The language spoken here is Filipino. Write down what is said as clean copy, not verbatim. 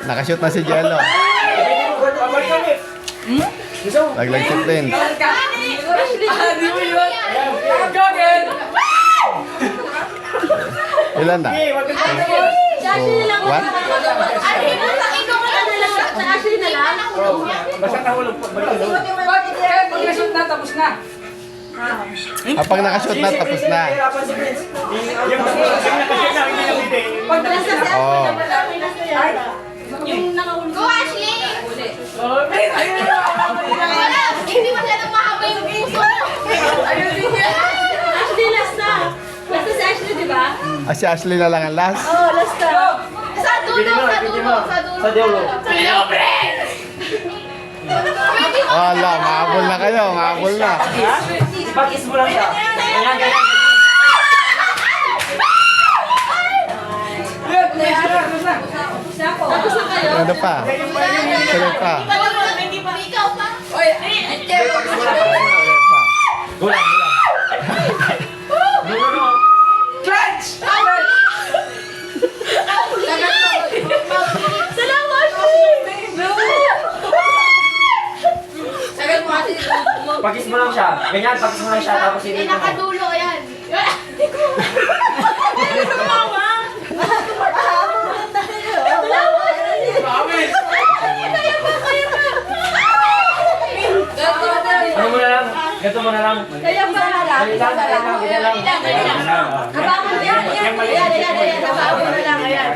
Nakashoot na si Jello. Laglag si Prince. Ilan na? What? Basta nahulog po. Pag nashoot na, tapos na. Pag nakashoot na, tapos na. Yung nakashoot na, hindi nabitin. Pag tapos na. Oo. Yung nakahulog. Go, Ashley! Wala! Hindi masyadong mahaba yung puso. Ashley, last na. Basta si Ashley, di ba? Si Ashley na lang ang last. Oo, last na. Sa dulo, sa dulo, sa dulo. Sa dulo, friends! Wala, mahabol na kayo, mahabol na. Ipag-is mo lang siya. Ganyan, ganyan. Tapos na kayo? Ano pa? Ano pa? Ikaw pa? Oy, Ano pa? Gulang, gulang. No. Clutch! Salamat! Sagal mo kasi Pag-is mo lang siya. Ganyan, pag-is mo lang siya. Tapos hindi mo. nakadulo, ayan. Ano mo na lang? Ganito mo na lang. Kaya pa lang. Ganyan lang, ganyan lang, ganyan lang. Habang yan. Habang na lang. Ayan.